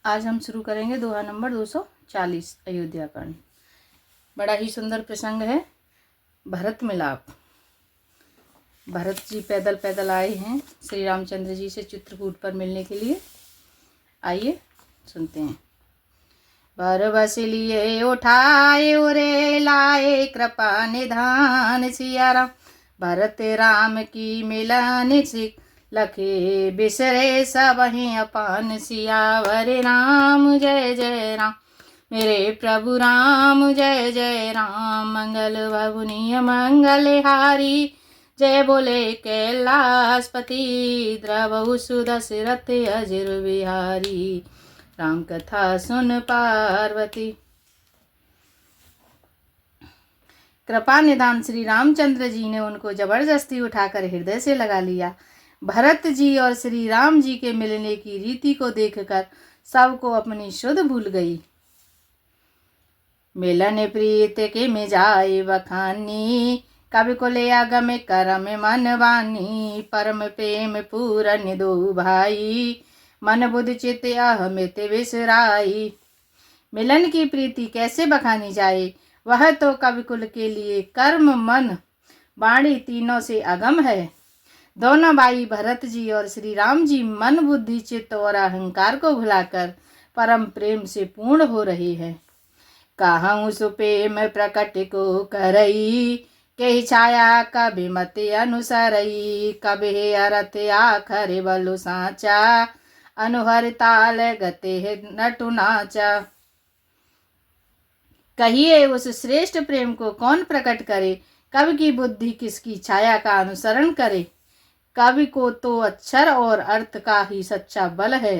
आज हम शुरू करेंगे दोहा नंबर 240 अयोध्या कांड। बड़ा ही सुंदर प्रसंग है। भरत मिलाप। भरत जी पैदल पैदल आए हैं श्री रामचंद्र जी से चित्रकूट पर मिलने के लिए। आइए सुनते हैं। पर बस लिए उठाए उरे लाए कृपा निधान सिया राम। भरत राम की मिलन सिख लखे बिसरे सब ही अपान। सियावर राम जय जय राम मेरे प्रभु राम जय जय राम। मंगल भवनीय मंगल हारी जय बोले कैलाशपति। द्रवहु सुदशरथ अजिर बिहारी राम कथा सुन पार्वती। कृपा निदान श्री रामचंद्र जी ने उनको जबरदस्ती उठाकर हृदय से लगा लिया। भरत जी और श्री राम जी के मिलने की रीति को देखकर सबको अपनी शुद्ध भूल गई। मिलन प्रीत के में जाए बखानी कवि को ले आगम करम मन बानी। परम प्रेम पूरन दो भाई मन बुद्ध चित अहमित विसराई। मिलन की प्रीति कैसे बखानी जाए, वह तो कविकुल के लिए कर्म मन वाणी तीनों से अगम है। दोनों भाई भरत जी और श्री राम जी मन बुद्धि चित्त और अहंकार को भुलाकर परम प्रेम से पूर्ण हो रहे हैं। कहूँ सुप्रेम प्रकट को करई के छाया कभी मत अनुसरई। कभी अरथ आखर बलु साचा अनुहर ताल गते नटु नाचा। कहिए उस श्रेष्ठ प्रेम को कौन प्रकट करे, कवि की बुद्धि किसकी छाया का अनुसरण करे। कवि को तो अक्षर और अर्थ का ही सच्चा बल है।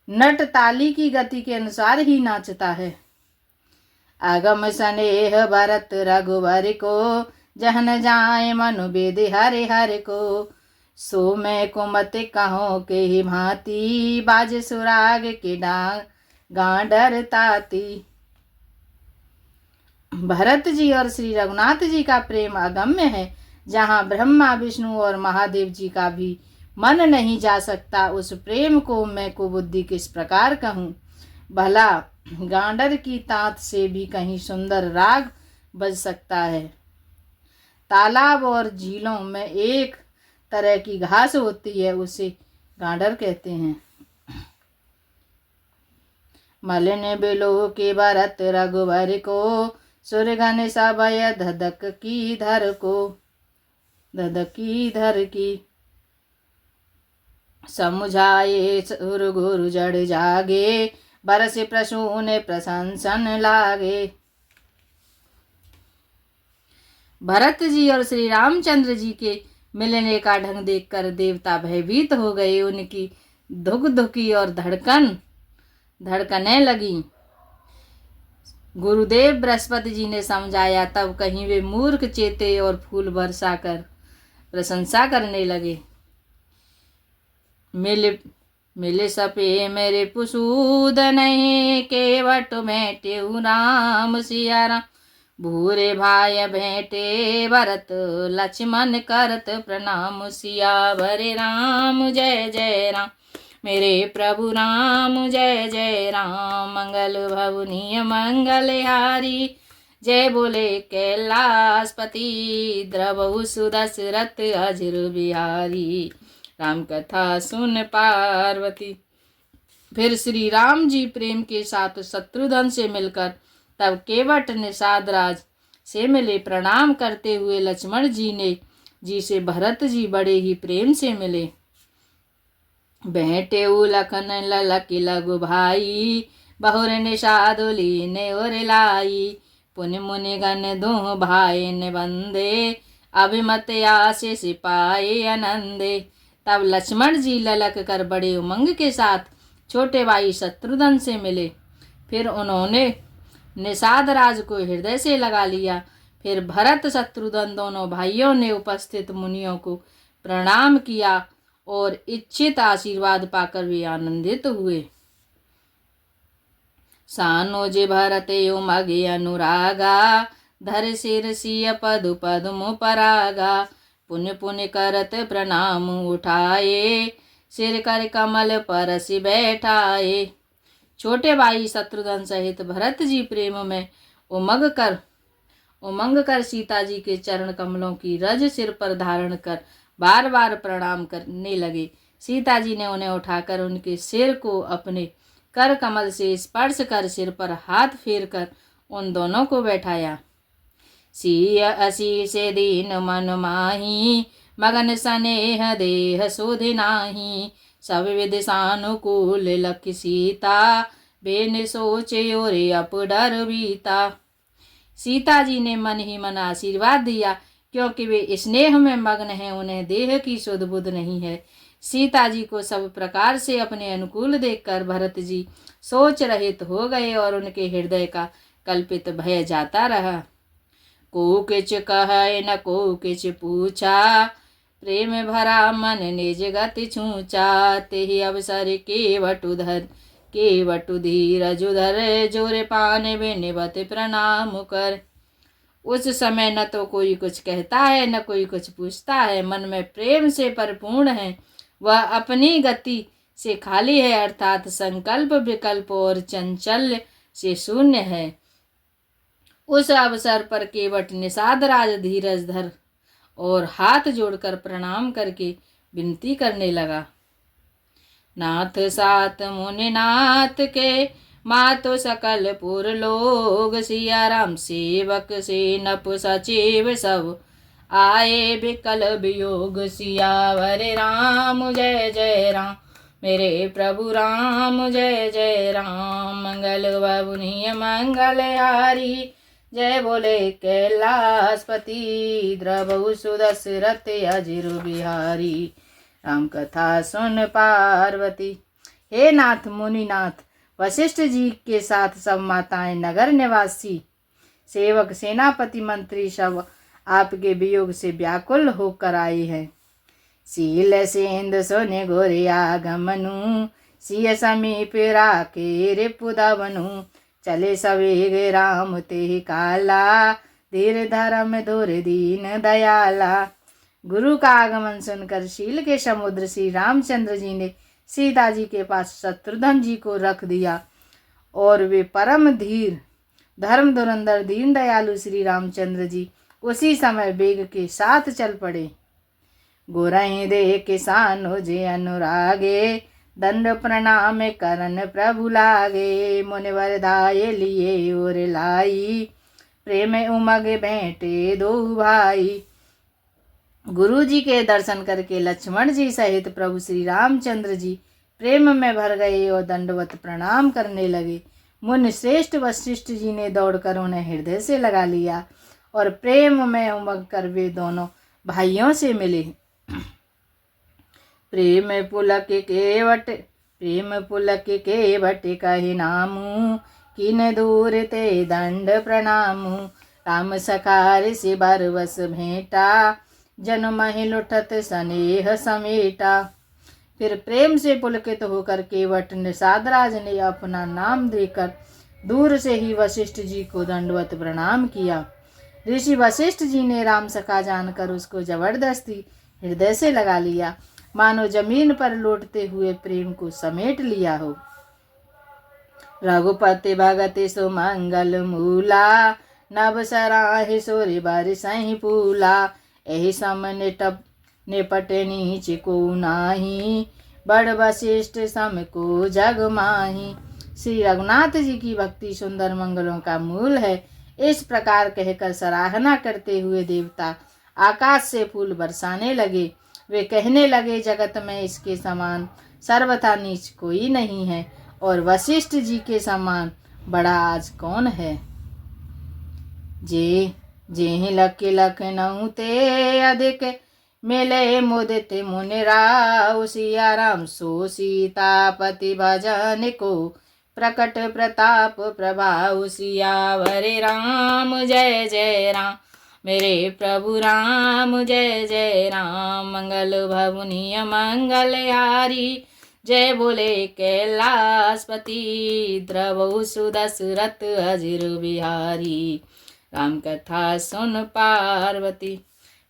नट ताली की गति के अनुसार ही नाचता है। आगम स्नेह भरत रघुवर को जहन जाए मनु बेद हरे हरे को। सो मैं कुमत कहो के ही भांति बाज सुराग के गांडर ताती। भरत जी और श्री रघुनाथ जी का प्रेम अगम्य है। जहाँ ब्रह्मा विष्णु और महादेव जी का भी मन नहीं जा सकता, उस प्रेम को मैं कुबुद्धि किस प्रकार कहूँ। भला गांडर की तात से भी कहीं सुंदर राग बज सकता है। तालाब और झीलों में एक तरह की घास होती है, उसे गांडर कहते हैं। मलिन बिलो के भरत रघुवर को सुरगन सबय धधक की धर को। धधकी धर की समुझाए सुर गुरु जड़ जागे। बरस प्रसून प्रशंसन लागे। भरत जी और श्री रामचंद्र जी के मिलने का ढंग देखकर देवता भयभीत हो गए। उनकी धुक धुकी और धड़कने लगी। गुरुदेव बृहस्पति जी ने समझाया, तब कहीं वे मूर्ख चेते और फूल बरसा कर प्रशंसा करने लगे। मिले सपे मेरे पुसूद नहीं केवट भेंटे राम सिया राम। भूरे भाई भेंटे भरत लक्ष्मण करत प्रणाम। सियावर राम जय जय राम मेरे प्रभु राम जय जय राम। मंगल भवनीय मंगल हारी जय बोले कैलाशपति। द्रवहु सुदशरथ अजिर बिहारी राम कथा सुन पार्वती। फिर श्री राम जी प्रेम के साथ शत्रुघ्न से मिलकर तब केवट निषाद राज से मिले। प्रणाम करते हुए लक्ष्मण जी से भरत जी बड़े ही प्रेम से मिले। भेंटे लखन ललकी लघु भाई बहुर निषाद लीने और लाई। पुनि मुनि गण दो भाई ने बंदे अभिमत आशीष पाए आनंदे। तब लक्ष्मण जी ललक कर बड़े उमंग के साथ छोटे भाई शत्रुघ्न से मिले। फिर उन्होंने निषाद राज को हृदय से लगा लिया। फिर भरत शत्रुघ्न दोनों भाइयों ने उपस्थित मुनियों को प्रणाम किया और इच्छित आशीर्वाद पाकर वे आनंदित हुए। सानोज भरत उमगे अनुरागा धर सिर सिय पदु पद्म परागा। पुण्य पुण्य करत प्रणाम उठाए सिर कर कमल परसि बैठाए। छोटे भाई शत्रुघ्न सहित भरत जी प्रेम में उमंग कर सीता जी के चरण कमलों की रज सिर पर धारण कर बार बार प्रणाम करने लगे। सीता जी ने उन्हें उठाकर उनके सिर को अपने कर कमल से स्पर्श कर सिर पर हाथ फेर कर उन दोनों को बैठाया। सिय असी से दीन मन माही, मगन स्नेह देह शोधि नाही। सब विधि सानुकूल लख सीता, बेन सोचे और अप डर बीता। सीता जी ने मन ही मन आशीर्वाद दिया, क्योंकि वे स्नेह में मग्न हैं, उन्हें देह की सुध बुध नहीं है। सीता जी को सब प्रकार से अपने अनुकूल देखकर भरत जी सोच रहित हो गए और उनके हृदय का कल्पित भय जाता रहा। को किच कहे न को किच पूछा, प्रेम भरा मन निज गति छूचा। तेहि अवसर केवट धीरज धर, जोरे पाने बिनवत प्रणाम कर। उस समय न तो कोई कुछ कहता है न कोई कुछ पूछता है, मन में प्रेम से परिपूर्ण है, वह अपनी गति से खाली है, अर्थात संकल्प विकल्प और चंचल्य से शून्य है। उस अवसर पर केवट निषाद राज धीरज धर और हाथ जोड़कर प्रणाम करके विनती करने लगा। नाथ सात मुनि नाथ के, मातो सकल पुर लोग। सिया राम सेवक से नप सचिव सब, आए बिकल वियोग। सियावर राम जय जय राम, मेरे प्रभु राम जय जय राम। मंगल बबुनिय मंगल हारी, जय बोले कैलाशपति। द्रवहु सुदशरथ अजिर बिहारी, राम कथा सुन पार्वती। हे नाथ मुनिनाथ, वशिष्ठ जी के साथ सब माताएं, नगर निवासी, सेवक, सेनापति, मंत्री सब आपके वियोग से व्याकुल होकर आए हैं। सील सेंद सोने गोरे आगमनु, सिय समीप राके रिपुदवनु। चले सवेग राम ते काला, धीर धर्म धुर दीन दयाला। गुरु का आगमन सुनकर शील के समुद्र श्री रामचंद्र जी ने सीता जी के पास शत्रुघ्न जी को रख दिया और वे परम धीर धर्म धुरंधर दीन दयालु श्री रामचंद्र जी उसी समय वेग के साथ चल पड़े। गोरई दे किसानो जे अनुरागे, दंड प्रणाम करन प्रभु लागे। मुनिवर दाये लिए और लाई, प्रेम उमग बैठे दो भाई। गुरु जी के दर्शन करके लक्ष्मण जी सहित प्रभु श्री रामचंद्र जी प्रेम में भर गए और दंडवत प्रणाम करने लगे। मुनि श्रेष्ठ वशिष्ठ जी ने दौड़कर उन्हें हृदय से लगा लिया और प्रेम में उमग कर वे दोनों भाइयों से मिले। प्रेम पुलक केवट कहि नामु, किन दूर ते दंड प्रणामु। राम सखार से बरवस भेंटा, जन महि लुठत स्नेह समेटा। फिर प्रेम से पुलकित होकर केवट निषादराज ने अपना नाम देकर दूर से ही वशिष्ठ जी को दंडवत प्रणाम किया। ऋषि वशिष्ठ जी ने राम सखा जानकर उसको जबरदस्ती हृदय से लगा लिया, मानो जमीन पर लौटते हुए प्रेम को समेट लिया हो। रघुपति भगति सुमंगल मूला, नभ सराहि सोरि बरसहि फूला। एहि सम निपट नीच को नाही, बड़ वशिष्ठ सम को जग माही। श्री रघुनाथ जी की भक्ति सुंदर मंगलों का मूल है। इस प्रकार कहकर सराहना करते हुए देवता आकाश से फूल बरसाने लगे। वे कहने लगे, जगत में इसके समान सर्वथा नीच कोई नहीं है और वशिष्ठ जी के समान बड़ा आज कौन है। जे लखनऊ ते अधिक, मिले मुदित मुनि राव। सिया राम सो सीतापति भजन को, प्रकट प्रताप प्रभाव। सियावर राम जय जय राम, मेरे प्रभु राम जय जय राम। मंगल भवनीय मंगल हारी, जय बोले कैलाशपति। द्रवहु सुदशरथ अजिर बिहारी, राम कथा सुन पार्वती।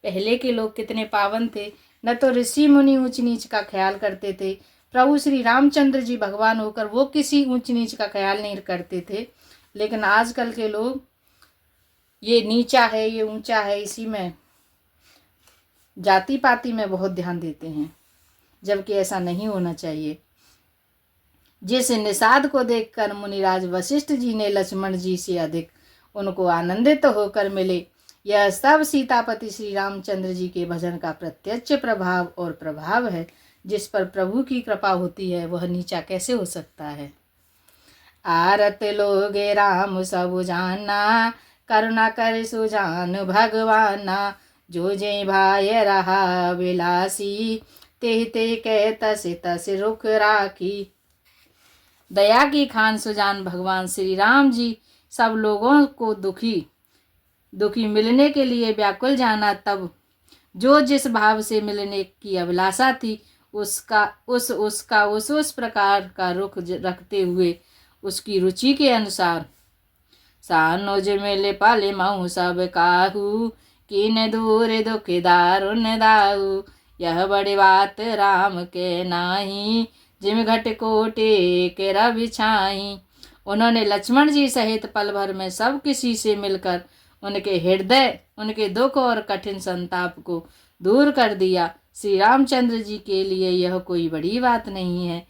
पहले के लोग कितने पावन थे। न तो ऋषि मुनि ऊंच नीच का ख्याल करते थे, प्रभु श्री रामचंद्र जी भगवान होकर वो किसी ऊंच नीच का ख्याल नहीं करते थे, लेकिन आजकल के लोग ये नीचा है, ये ऊंचा है, इसी में जाति पाति में बहुत ध्यान देते हैं, जबकि ऐसा नहीं होना चाहिए। जिस निषाद को देखकर मुनिराज वशिष्ठ जी ने लक्ष्मण जी से अधिक उनको आनंदित होकर मिले, यह सब सीतापति श्री रामचंद्र जी के भजन का प्रत्यक्ष प्रभाव और प्रभाव है। जिस पर प्रभु की कृपा होती है वह नीचा कैसे हो सकता है। आरत लोगे राम सब जाना, करुणा कर सुजान भगवाना, जो जे भाई रहा विलासी, ते ते कह तस तस रुख राखी। दया की खान सुजान भगवान श्री राम जी सब लोगों को दुखी मिलने के लिए व्याकुल जाना, तब जो जिस भाव से मिलने की अभिलाषा थी उस प्रकार का रुख रखते हुए उसकी रुचि के अनुसार सानोज मिले पाले माऊ सब काहू, कीन दूर दुख दारुन दाऊ, यह बड़ी बात राम के नाही, जिम घट कोटे के रवि छाई। उन्होंने लक्ष्मण जी सहित पल भर में सब किसी से मिलकर उनके हृदय, उनके दुख और कठिन संताप को दूर कर दिया। श्री रामचंद्र जी के लिए यह कोई बड़ी बात नहीं है।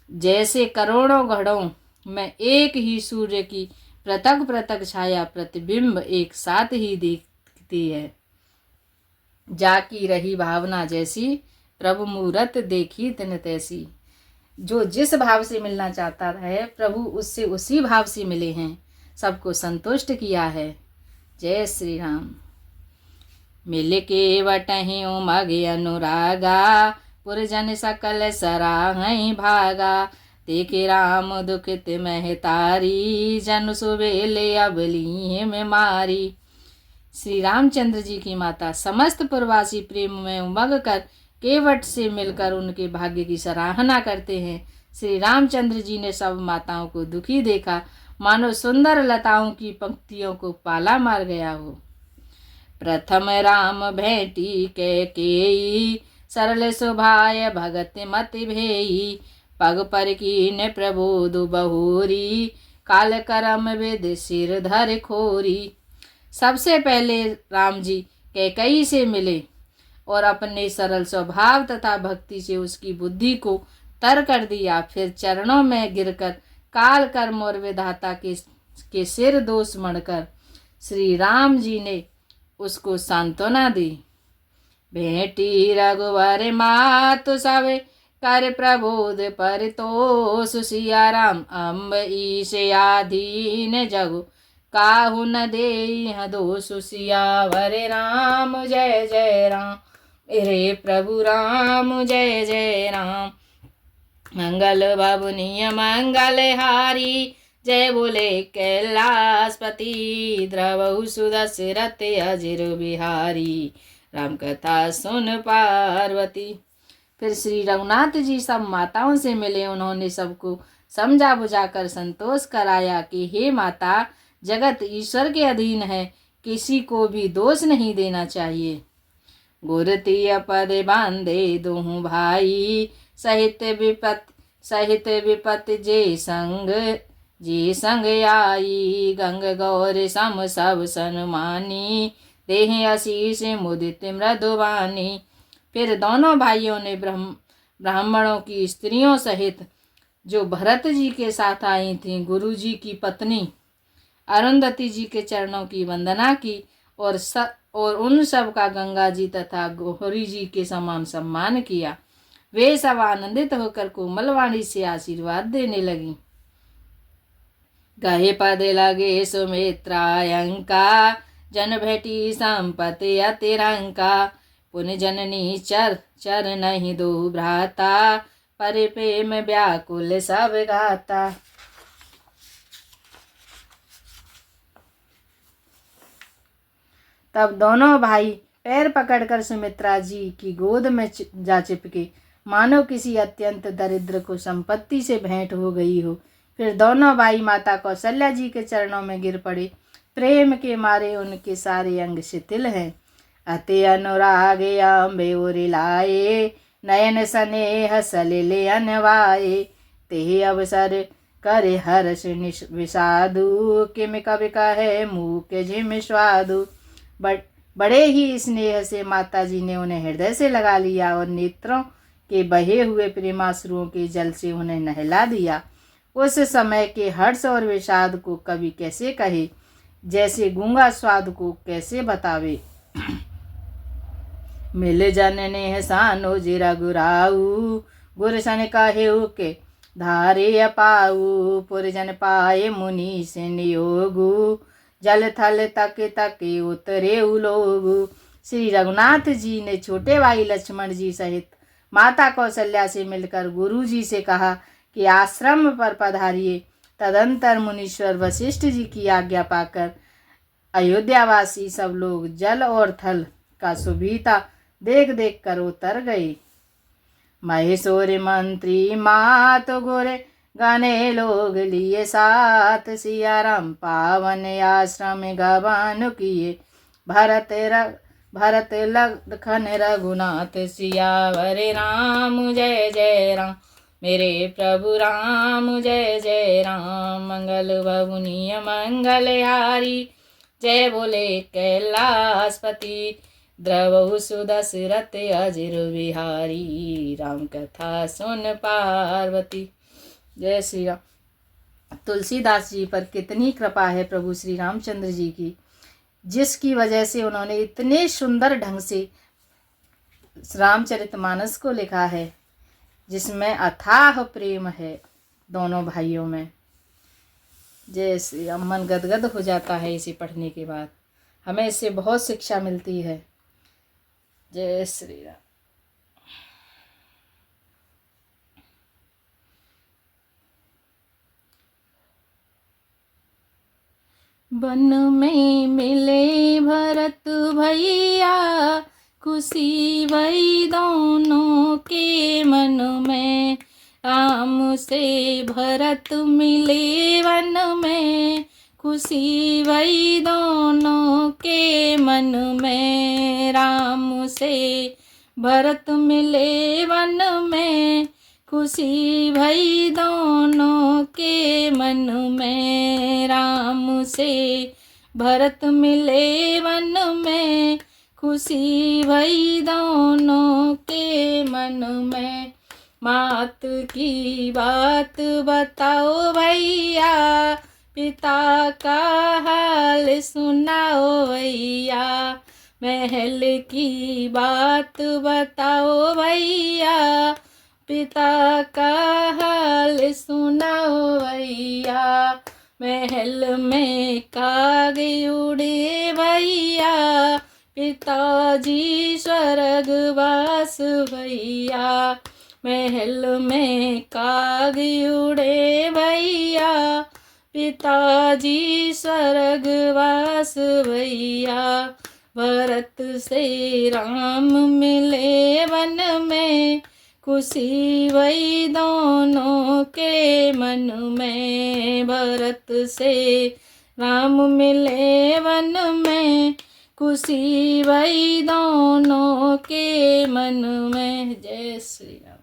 जैसे करोड़ों घड़ों में एक ही सूर्य की पृथक पृथक छाया प्रतिबिंब एक साथ ही दिखती है, जाकी रही भावना जैसी, प्रभु मूरत देखी तिन तैसी। जो जिस भाव से मिलना चाहता है प्रभु उससे उसी भाव से मिले हैं, सबको संतुष्ट किया है। जय श्री राम। मिल के वटहि उमग अनुरागा, पुरजन सकल सराहै भागा, देखे राम दुखित महतारी, जन सुबेले अबली में मारी। श्री रामचंद्र जी की माता समस्त पुरवासी प्रेम में उमग कर केवट से मिलकर उनके भाग्य की सराहना करते हैं। श्री रामचंद्र जी ने सब माताओं को दुखी देखा, मानो सुंदर लताओं की पंक्तियों को पाला मार गया हो। प्रथम राम भेटी के सरल सुभाय भगत मति भेई, पग पर कीन प्रबोध बहुरी, काल करम विद सिर धर खोरी। सबसे पहले राम जी कैकेयी से मिले और अपने सरल स्वभाव तथा भक्ति से उसकी बुद्धि को तर कर दिया। फिर चरणों में गिरकर काल कर्म और विधाता के सिर दोष मढ़कर श्री राम जी ने उसको सांत्वना दी। भेटी रघुवर मातु सब कर प्रबोध परितोष, सिया राम अम्ब ईश आधीन जगु, काहू न देह दोष। सियावर राम जय जय राम, रे प्रभु राम जय जय राम। मंगल बाबुनिय मंगल हारी, जय बोले कैलाशपति, द्रवहु सुदशरथ अजिर बिहारी, राम कथा सुन पार्वती। फिर श्री रघुनाथ जी सब माताओं से मिले। उन्होंने सबको समझा बुझाकर संतोष कराया कि हे माता, जगत ईश्वर के अधीन है, किसी को भी दोष नहीं देना चाहिए। गुरती पद बांधे दोहु भाई, सहित विपत जे संग आई, गंग गौर सम सब सन्मानी, देह आशीष मुदित मृदुवानी। फिर दोनों भाइयों ने ब्राह्मणों की स्त्रियों सहित जो भरत जी के साथ आई थीं, गुरु जी की पत्नी अरुंधति जी के चरणों की वंदना की और उन सब का गंगा जी तथा गौरी जी के समान सम्मान किया। वे सब आनंदित होकर कोमल वाणी से आशीर्वाद देने लगी। गहे पद लगे सुमित्रायंका, जन भेटी संपत्ति अतिरंका, पुन जननी चर नहीं दो भ्राता, पर प्रेम व्याकुल सब गाता। तब दोनों भाई पैर पकड़कर सुमित्रा जी की गोद में जा चिपके, मानो किसी अत्यंत दरिद्र को संपत्ति से भेंट हो गई हो। फिर दोनों भाई माता कौशल्या जी के चरणों में गिर पड़े। प्रेम के मारे उनके सारे अंग शिथिल हैं। अति अनुराग अम्बे उर लाए, नयन स्नेह सलिले अनवाए, तेहि अवसर करे हर्ष विषादु, किम कवि कहे मुख झिम स्वादु। बड़े ही स्नेह से माता जी ने उन्हें हृदय से लगा लिया और नेत्रों के बहे हुए प्रेमाश्रुओं के जल से उन्हें नहला दिया। उस समय के हर्ष और विषाद को कवि कैसे कहे, जैसे गूंगा स्वाद को कैसे बतावे। मिल जन ने सानो जिरा गुराऊ, गुरसन कहेऊ के धारे अपाऊ, पुरजन पाए मुनि से नियोगु, जल थल तक तक उतरे उलोगु। श्री रघुनाथ जी ने छोटे भाई लक्ष्मण जी सहित माता कौशल्या से मिलकर गुरु जी से कहा कि आश्रम पर पधारिए। तदंतर मुनीश्वर वशिष्ठ जी की आज्ञा पाकर अयोध्यावासी सब लोग जल और थल का सुविधा देख देख कर उतर गए। महेश्वर मंत्री मात गोरे गाने लोग लिए साथ, सिया राम पावन आश्रम गवान किए। भरत लखन रघुनाथ सियावर राम, जय जय राम मेरे प्रभु राम, जय जय राम। मंगल भवनीय मंगलहारी, जय बोले कैलाशपति, द्रवहु सुदशरथ अजिर बिहारी, राम कथा सुन पार्वती। जय श्री राम। तुलसीदास जी पर कितनी कृपा है प्रभु श्री रामचंद्र जी की, जिसकी वजह से उन्होंने इतने सुंदर ढंग से रामचरितमानस को लिखा है, जिसमें अथाह प्रेम है दोनों भाइयों में। जय श्री राम। मन गदगद हो जाता है इसे पढ़ने के बाद, हमें इससे बहुत शिक्षा मिलती है। जय श्री राम। वन में मिले भरत भैया, खुशी भई दोनों के मन में। राम से भरत मिले वन में, खुशी भई दोनों के मन में। राम से भरत मिले वन में, खुशी भई दोनों के मन में। राम से भरत मिले वन में, खुशी भई दोनों के मन में। मात की बात बताओ भैया, पिता का हाल सुनाओ भैया। महल की बात बताओ भैया, पिता का हाल सुनाओ भैया। महल में काग उड़े भैया, पिताजी स्वर्गवास भैया। महल में काग उड़े भैया, पिताजी स्वर्गवास भैया। भरत से राम मिले वन में, खुशी भई दोनों के मन में। भरत से राम मिले वन में, खुशी भई दोनों के मन में। जय श्री राम।